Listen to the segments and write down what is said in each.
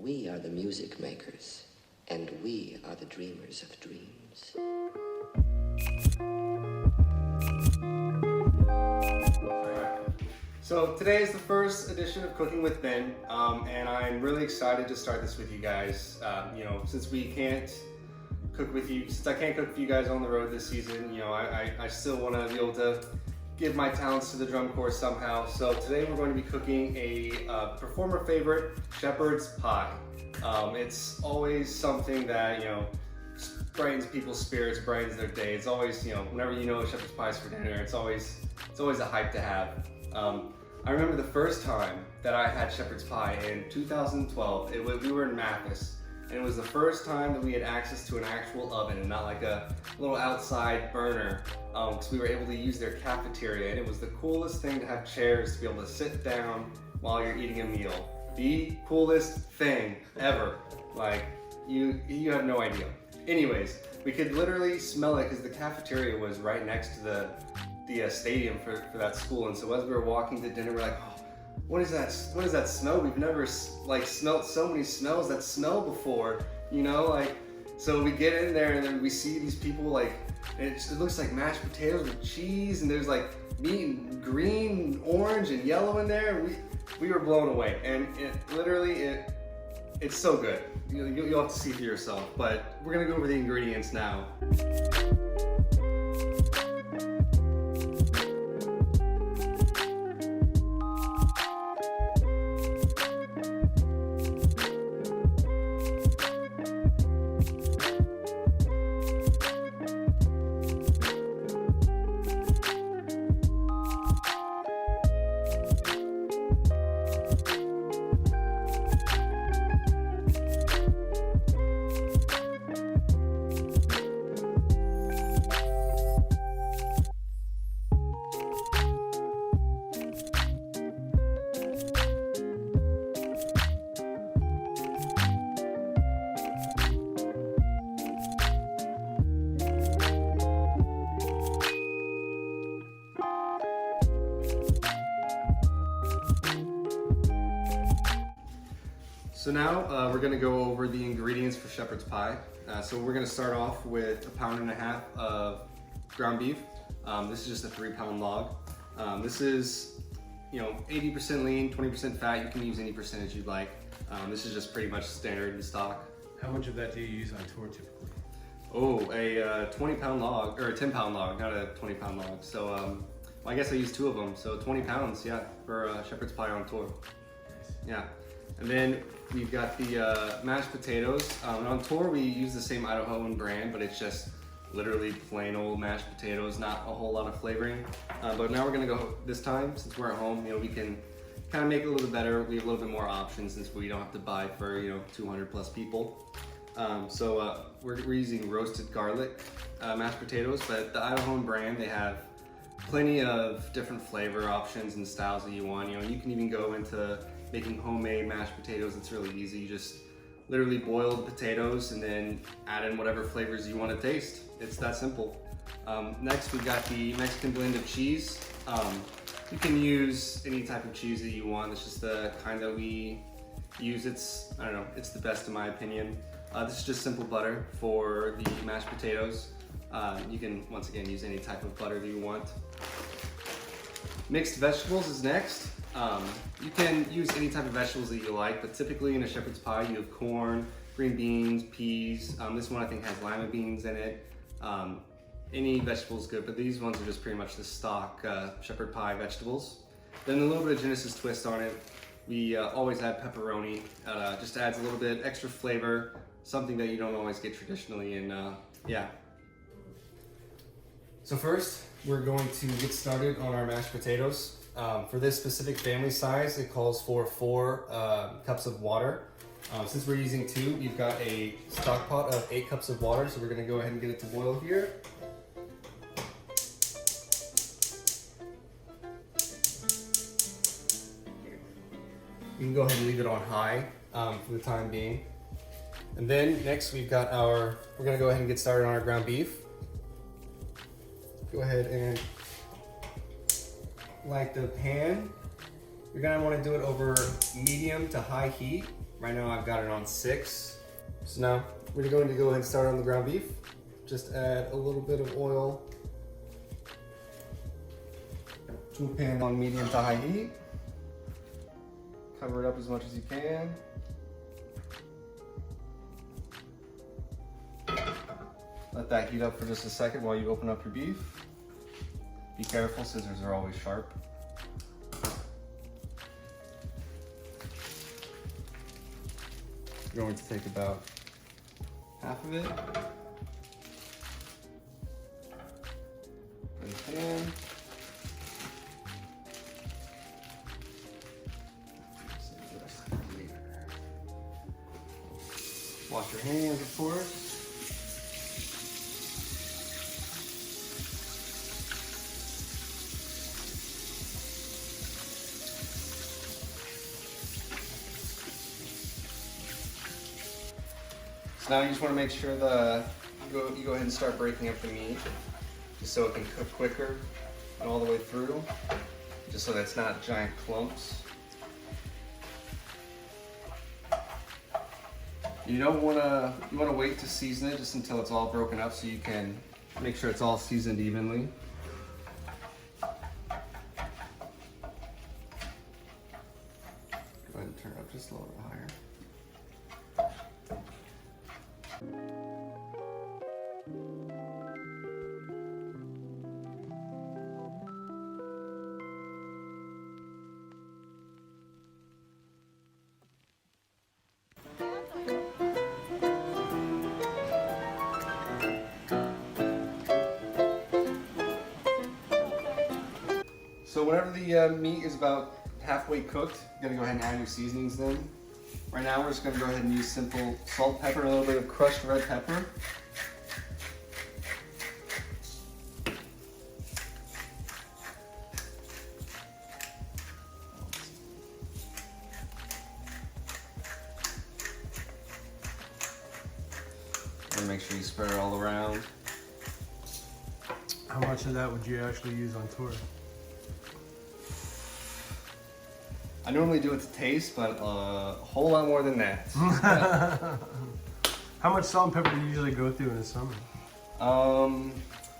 We are the music makers, and we are the dreamers of dreams. So today is the first edition of Cooking with Ben, and I'm really excited to start this with you guys. Since we can't cook with you, since I can't cook for you guys on the road this season, I still want to be able to give my talents to the drum corps somehow. So today we're going to be cooking a performer favorite, shepherd's pie. It's always something that, brightens people's spirits, brightens their day. It's always, whenever shepherd's pie is for dinner, it's always a hype to have. I remember the first time that I had shepherd's pie in 2012. We were in Mathis, and it was the first time that we had access to an actual oven and not like a little outside burner, because we were able to use their cafeteria, and it was the coolest thing to have chairs to be able to sit down while you're eating a meal. The coolest thing ever. Like, you have no idea. Anyways, we could literally smell it because the cafeteria was right next to the stadium for that school, and so as we were walking to dinner, we're like, oh, what is that smell? We've never smelled so many smells that smell before, so we get in there and then we see these people, it looks like mashed potatoes with cheese, and there's meat and green, orange, and yellow in there, and we were blown away, and it's so good. You'll have to see for yourself, but we're gonna go over the ingredients now. So now we're going to go over the ingredients for shepherd's pie. So we're going to start off with 1.5 pounds of ground beef. This is just a 3-pound log. This is 80% lean, 20% fat. You can use any percentage you'd like. This is just pretty much standard in stock. How much of that do you use on tour typically? Oh, a 20-pound log, or a 10-pound log, not a 20-pound log. So I guess I use 2 of them. So 20 pounds, yeah, for shepherd's pie on tour. Nice. Yeah. And then we've got the mashed potatoes. And on tour we use the same Idahoan brand, but it's just literally plain old mashed potatoes, not a whole lot of flavoring. But now we're gonna go, this time, since we're at home, we can kind of make it a little bit better. We have a little bit more options since we don't have to buy for 200 plus people. So we're using roasted garlic mashed potatoes, but the Idahoan brand, they have plenty of different flavor options and styles that you want. You can even go into making homemade mashed potatoes. It's really easy. You just literally boil the potatoes and then add in whatever flavors you want to taste. It's that simple. Next, we've got the Mexican blend of cheese. You can use any type of cheese that you want. It's just the kind that we use. It's the best in my opinion. This is just simple butter for the mashed potatoes. You can, once again, use any type of butter that you want. Mixed vegetables is next. You can use any type of vegetables that you like, but typically in a shepherd's pie you have corn, green beans, peas. This one I think has lima beans in it. Any vegetable is good, but these ones are just pretty much the stock shepherd pie vegetables. Then a little bit of Genesis twist on it. We always add pepperoni. Just adds a little bit extra flavor, something that you don't always get traditionally, and yeah. So first, we're going to get started on our mashed potatoes. For this specific family size, it calls for 4 cups of water. Since we're using 2, you've got a stock pot of 8 cups of water, so we're gonna go ahead and get it to boil here. You can go ahead and leave it on high for the time being. And then next we're gonna go ahead and get started on our ground beef. Go ahead and light the pan. You're gonna wanna do it over medium to high heat. Right now I've got it on 6. So now we're going to go ahead and start on the ground beef. Just add a little bit of oil to a pan on medium to high heat. Cover it up as much as you can. Let that heat up for just a second while you open up your beef. Be careful, scissors are always sharp. You're going to take about half of it. Put in the pan. Wash your hands, of course. So now you just want to make sure you go ahead and start breaking up the meat, just so it can cook quicker and all the way through, just so that it's not giant clumps. You want to wait to season it just until it's all broken up so you can make sure it's all seasoned evenly. Go ahead and turn it up just a little bit higher. So whenever the meat is about halfway cooked, you're gonna go ahead and add your seasonings then. Right now we're just gonna go ahead and use simple salt, pepper, and a little bit of crushed red pepper. And make sure you spread it all around. How much of that would you actually use on tour? I normally do it to taste, but a whole lot more than that. How much salt and pepper do you usually go through in the summer?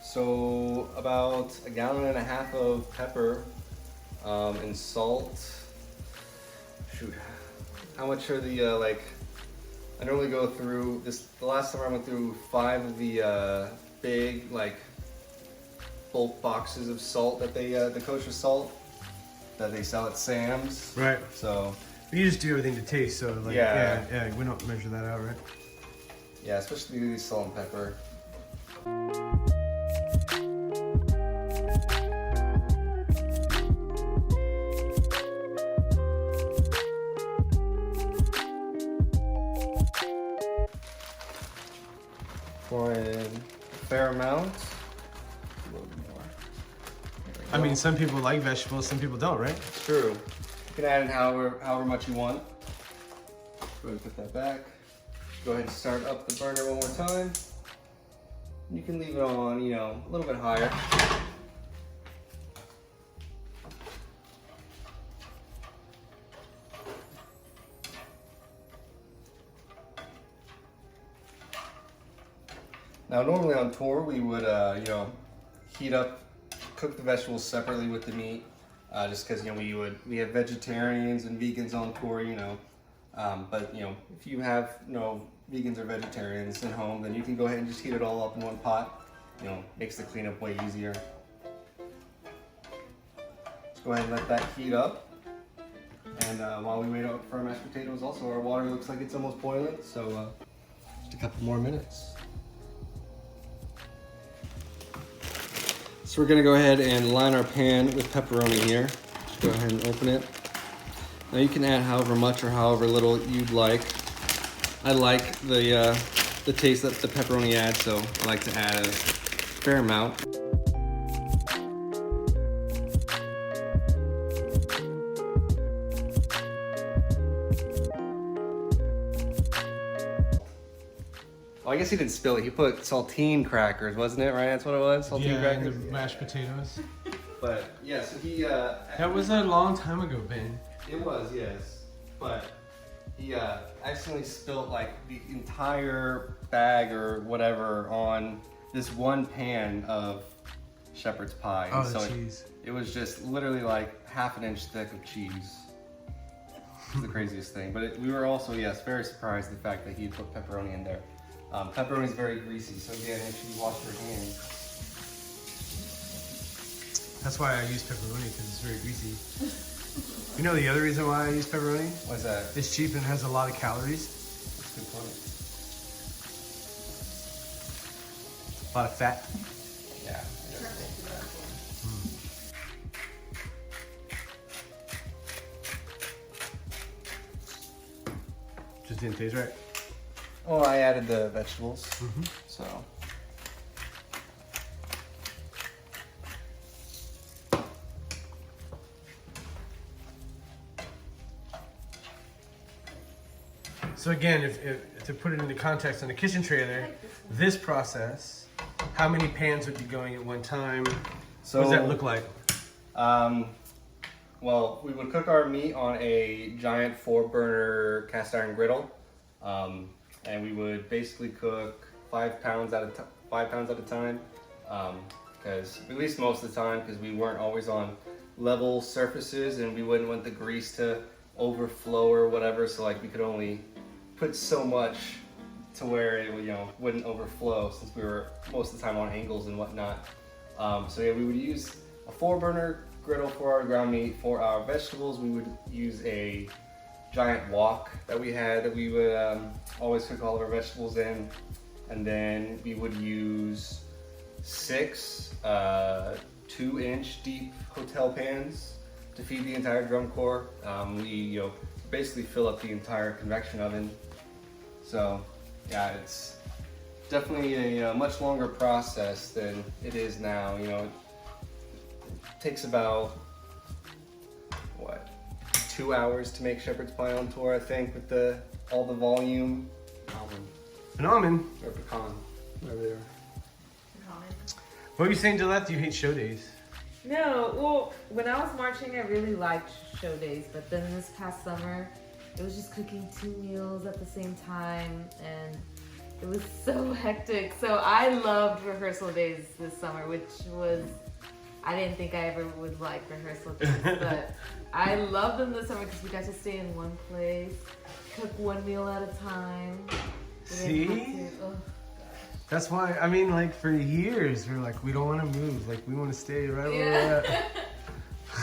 So about 1.5 gallons of pepper and salt. Shoot, how much are the I normally go through this. The last time I went through 5 of the big bulk boxes of salt that they the kosher salt that they sell at Sam's. Right. So you just do everything to taste, so yeah, we don't measure that out, right? Yeah, especially the salt and pepper. Pour in a fair amount. A little bit more. I mean, some people like vegetables, some people don't, right? It's true. You can add in however much you want. Go ahead and put that back. Go ahead and start up the burner one more time. You can leave it on, a little bit higher. Now, normally on tour, we would, cook the vegetables separately with the meat, just because we have vegetarians and vegans on tour, but if you have vegans or vegetarians at home, then you can go ahead and just heat it all up in one pot. Makes the cleanup way easier. Just go ahead and let that heat up. And while we wait up for our mashed potatoes, also our water looks like it's almost boiling, so just a couple more minutes. So we're gonna go ahead and line our pan with pepperoni here. Just go ahead and open it. Now you can add however much or however little you'd like. I like the taste that the pepperoni adds, so I like to add a fair amount. Oh, I guess he didn't spill it. He put saltine crackers, wasn't it? Right? That's what it was. Saltine crackers. And the mashed potatoes. But yeah, so he. That was a long time ago, Ben. It was, yes. But he accidentally spilled like the entire bag or whatever on this one pan of shepherd's pie. Oh, and the so cheese. it was just literally like half an inch thick of cheese. It's the craziest thing. But we were also, yes, very surprised at the fact that he had put pepperoni in there. Pepperoni is very greasy, so again, make sure you wash your hands. That's why I use pepperoni, because it's very greasy. You know the other reason why I use pepperoni? What's that? It's cheap and has a lot of calories. That's a good point. A lot of fat. Yeah. Just didn't taste right. Oh, I added the vegetables, so. So again, if to put it into context on the kitchen trailer, this process, how many pans would be going at one time? So, what does that look like? Well, we would cook our meat on a giant 4-burner cast iron griddle, and we would basically cook 5 pounds at a time, because at least most of the time, because we weren't always on level surfaces, and we wouldn't want the grease to overflow or whatever. So like we could only put so much to where it would, wouldn't overflow, since we were most of the time on angles and whatnot. So yeah, we would use a 4-burner griddle for our ground meat. For our vegetables, we would use a giant wok that we had that we would always cook all of our vegetables in. And then we would use 6 2-inch deep hotel pans to feed the entire drum core. We basically fill up the entire convection oven. So yeah, it's definitely a much longer process than it is now. It takes about 2 hours to make shepherd's pie on tour, I think, with all the volume. Almond. Or pecan, whatever they are. What were you saying, Gillette? You hate show days. No, well, when I was marching, I really liked show days, but then this past summer, it was just cooking 2 meals at the same time, and it was so hectic. So I loved rehearsal days this summer, which was, I didn't think I ever would like rehearsal days, but I loved them this summer because we got to stay in one place, cook 1 meal at a time. See? That's why, I mean, like, for years, we're like, we don't want to move. Like, we want to stay right where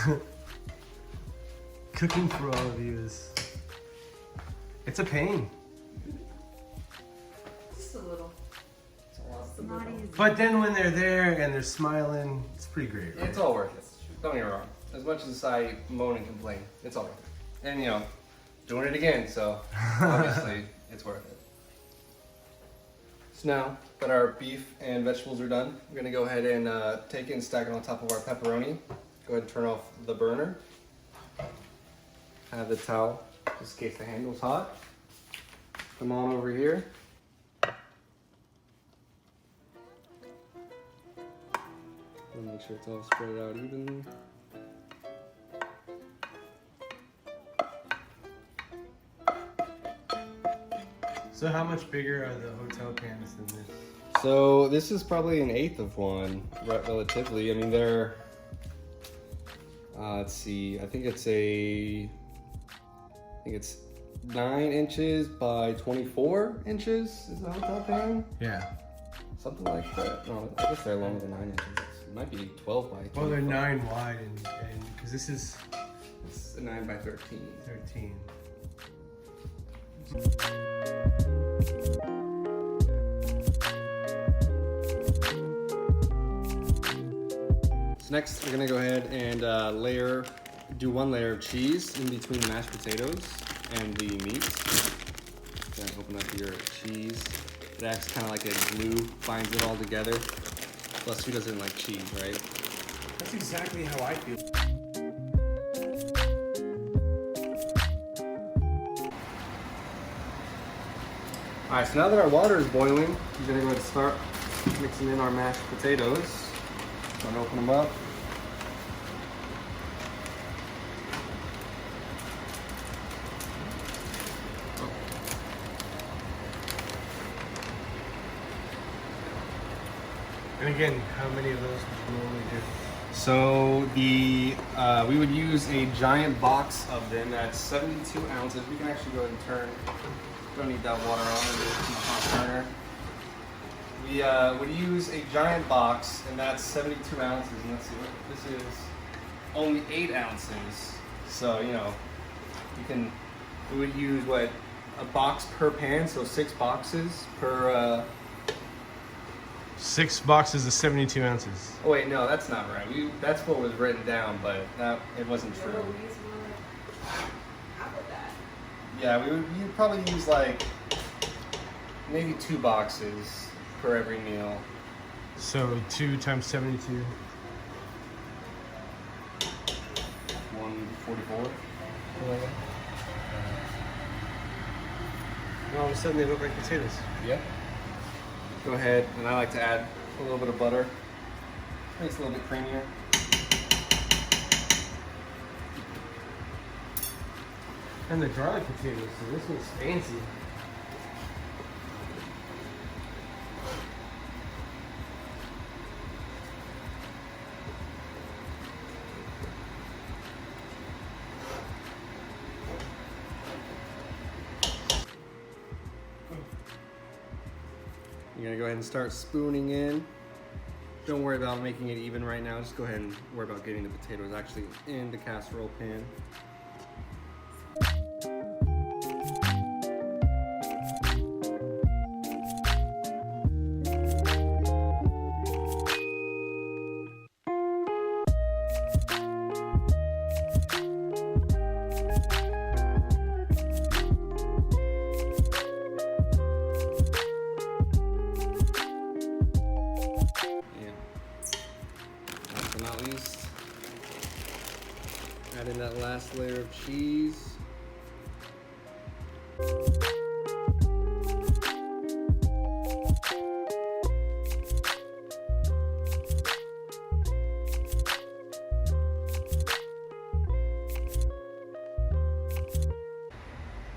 we're at. Cooking for all of you it's a pain. Just a little. But then when they're there and they're smiling, it's pretty great. Right? It's all worth it. Don't get me wrong. As much as I moan and complain, it's all worth it. And, doing it again, so obviously it's worth it. So now that our beef and vegetables are done, we're gonna go ahead and take it and stack it on top of our pepperoni. Go ahead and turn off the burner. Have the towel, just in case the handle's hot. Come on over here. Make sure it's all spread out evenly. So how much bigger are the hotel pans than this? So this is probably 1/8 of one, relatively. I mean, they're, let's see, I think it's 9 inches by 24 inches is the hotel pan. Yeah. Something like that. No, I guess they're longer than 9 inches. It might be 12 by 24. Well, they're 9 wide and because this is It's a 9 by 13. 13. So next, we're gonna go ahead and do 1 layer of cheese in between the mashed potatoes and the meat. Then open up your cheese. It acts kind of like a glue, binds it all together. Plus, who doesn't like cheese, right? That's exactly how I feel. All right, so now that our water is boiling, we're gonna go ahead and start mixing in our mashed potatoes. So I'm gonna open them up. And again, how many of those would you normally do? So we would use a giant box of them that's 72 ounces. We can actually go ahead and turn. Don't need that water on. It's a hot burner. We would use a giant box, and that's 72 ounces. And let's see, this is only 8 ounces. So we would use what, a box per pan, so 6 boxes per. 6 boxes of 72 ounces. Oh wait, no, that's not right. That's what was written down, but it wasn't true. Yeah, you'd probably use like maybe 2 boxes per every meal. So 2 times 72. 144. And all of a sudden they look like potatoes. Yeah. Go ahead, and I like to add a little bit of butter. Makes it a little bit creamier. And the garlic potatoes, so this one's fancy. You're gonna go ahead and start spooning in. Don't worry about making it even right now. Just go ahead and worry about getting the potatoes actually in the casserole pan. Not least, add in that last layer of cheese.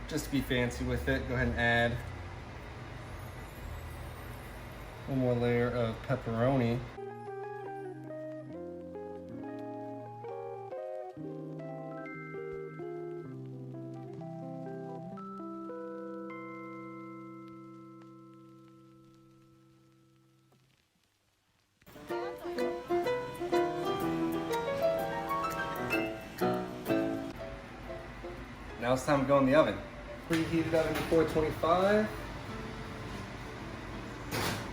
Just to be fancy with it, go ahead and add one more layer of pepperoni. Now it's time to go in the oven. Preheated oven to 425.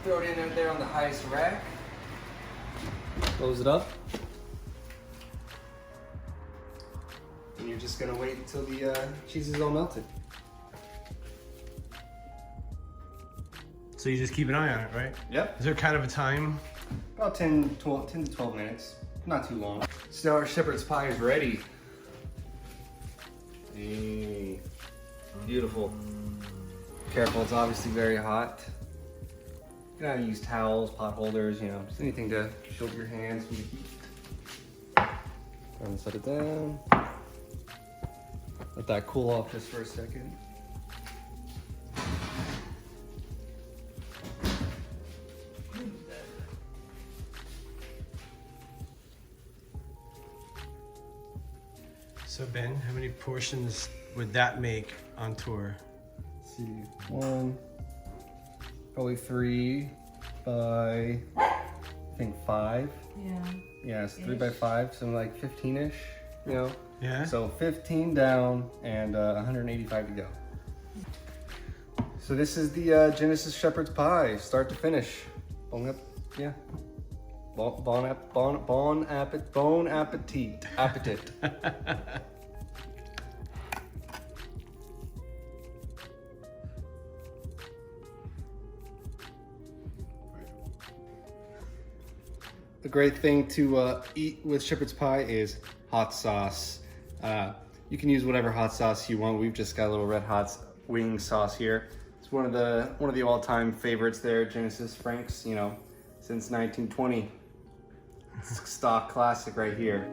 Throw it in there on the highest rack. Close it up. And you're just gonna wait until the cheese is all melted. So you just keep an eye on it, right? Yep. Is there kind of a time? About 10 to 12 minutes. Not too long. So our shepherd's pie is ready. Hey, beautiful. Careful, it's obviously very hot. You gotta use towels, pot holders, just anything to shield your hands from the heat. Go ahead and set it down. Let that cool off just for a second. So Ben, how many portions would that make on tour? Let's see, 1, probably 3 by, I think 5. Yeah. Yeah, it's 3 by 5, so like 15-ish, Yeah. So 15 down and 185 to go. So this is the Genesis Shepherd's Pie, start to finish. Bon appetit. The great thing to eat with shepherd's pie is hot sauce. You can use whatever hot sauce you want. We've just got a little Red Hot wing sauce here. It's one of the all-time favorites there, Genesis Frank's, since 1920. Stock classic right here.